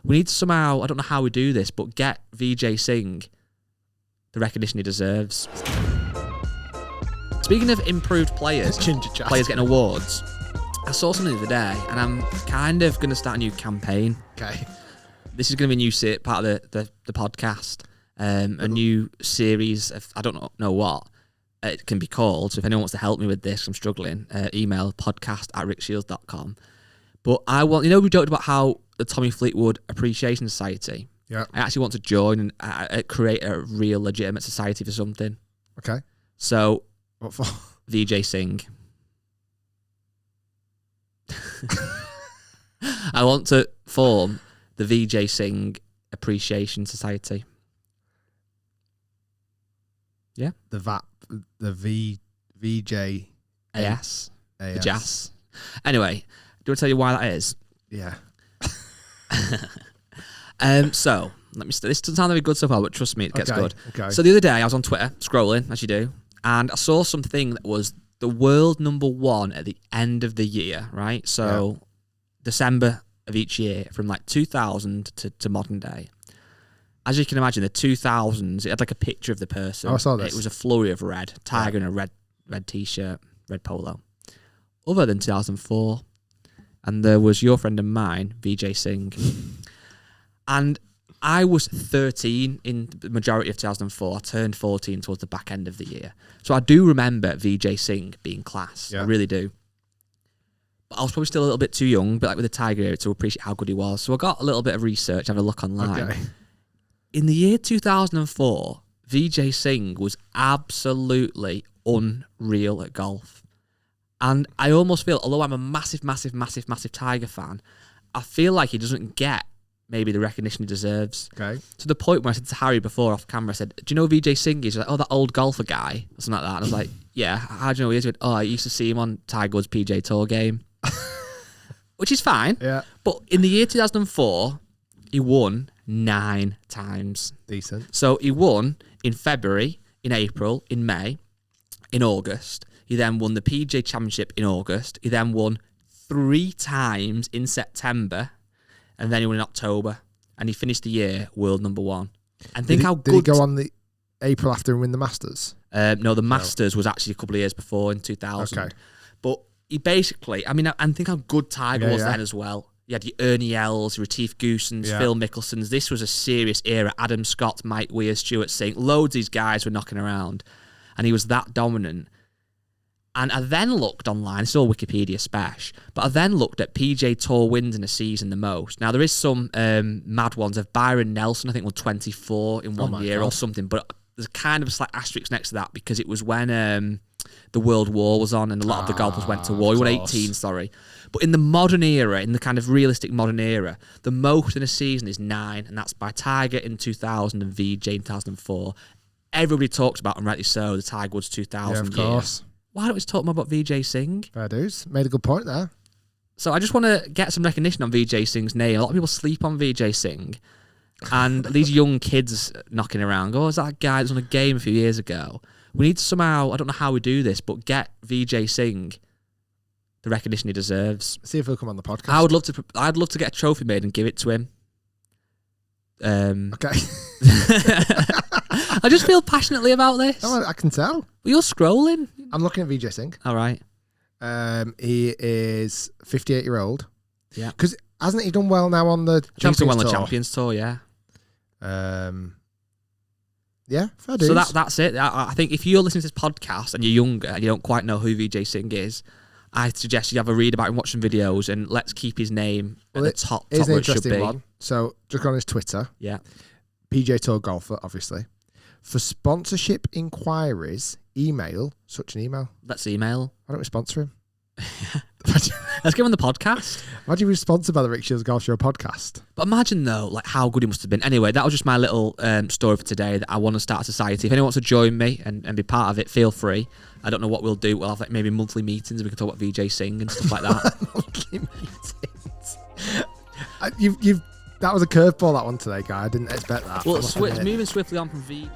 We need to somehow, I don't know how we do this, but get Vijay Singh the recognition he deserves. Speaking of improved players, players getting awards, I saw something the other day, and I'm kind of going to start a new campaign. Okay. This is going to be a new part of the podcast, a new series of, I don't know what it can be called. So if anyone wants to help me with this, I'm struggling, email podcast@rickshiels.com. But I want, we talked about how the Tommy Fleetwood Appreciation Society. Yeah. I actually want to join and create a real legitimate society for something. Okay. So, what for? Vijay Singh. I want to form the Vijay Singh Appreciation Society. Yeah. The VJ AS. The Jazz. Anyway, do I tell you why that is? Yeah. So let me. This doesn't sound very good so far, but trust me, it gets good. Okay. So the other day, I was on Twitter scrolling, as you do, and I saw something that was the world #1 at the end of the year. Right. So December of each year, from like 2000 to modern day. As you can imagine, the 2000s, it had like a picture of the person. Oh, I saw this. It was a flurry of red, tiger in a red t-shirt, red polo. Other than 2004, and there was your friend of mine, Vijay Singh. And I was 13 in the majority of 2004. I turned 14 towards the back end of the year. So I do remember Vijay Singh being class. Yeah. I really do. But I was probably still a little bit too young, but like with the Tiger era, to appreciate how good he was. So I got a little bit of research, have a look online. Okay. In the year 2004, Vijay Singh was absolutely unreal at golf. And I almost feel, although I'm a massive Tiger fan, I feel like he doesn't get maybe the recognition he deserves. Okay. To the point where I said to Harry before off camera, I said, do you know who Vijay Singh is? He's like, oh, that old golfer guy, or something like that. And I was like, yeah, how do you know who he is? He went, oh, I used to see him on Tiger Woods' PJ Tour game. Which is fine. Yeah. But in the year 2004, he won 9 times. Decent. So he won in February, in April, in May, in August. He then won the PGA Championship in August. He then won 3 times in September, and then he won in October. And he finished the year world #1. And think how good. Did he go on the April after and win the Masters? No, the Masters was actually a couple of years before in 2000. Okay. But he basically, I mean, and think how good Tiger was then as well. You had your Ernie Els, your Retief Goosens, Phil Mickelsons. This was a serious era. Adam Scott, Mike Weir, Stuart Singh. Loads of these guys were knocking around. And he was that dominant. And I then looked online, it's all Wikipedia spesh, but I then looked at PJ Tour wins in a season the most. Now, there is some mad ones of Byron Nelson, I think won 24 in one year or something, but there's kind of a slight asterisk next to that because it was when the World War was on and a lot of the golfers went to war. He won 18, sorry. But in the modern era, in the kind of realistic modern era, the most in a season is 9, and that's by Tiger in 2000 and VJ in 2004. Everybody talks about, and rightly so, the Tiger Woods 2000 Yeah, of course. year. Why don't we talk more about Vijay Singh? Fair dues. Made a good point there. So I just want to get some recognition on Vijay Singh's name. A lot of people sleep on Vijay Singh. And these young kids knocking around, is that guy that was on a game a few years ago? We need to somehow, I don't know how we do this, but get Vijay Singh the recognition he deserves. See if he'll come on the podcast. I'd love to get a trophy made and give it to him. Okay. I just feel passionately about this. Oh, I can tell. Well, you're scrolling. I'm looking at Vijay Singh. All right. He is 58-year-old. Yeah. Because hasn't he done well now on the Champions Tour? On the Champions Tour, yeah. Yeah, fair dues. So that's it. I think if you're listening to this podcast and you're younger and you don't quite know who Vijay Singh is, I suggest you have a read about him, watch some videos, and let's keep his name at the top Here's where an it should interesting be. one. So, just on his Twitter. Yeah. PJ Tour golfer, obviously. For sponsorship inquiries, email such an email. Let's email. Why don't we sponsor him? Let's give him the podcast. Imagine we were sponsored by the Rick Shiels Golf Show podcast. But imagine though, like how good he must have been. Anyway, that was just my little story for today. That I want to start a society. If anyone wants to join me and be part of it, feel free. I don't know what we'll do. We'll have like maybe monthly meetings. We can talk about Vijay Singh and stuff like that. Monthly meetings. That was a curveball, that one today, guy. I didn't expect that. Well, moving swiftly on from V.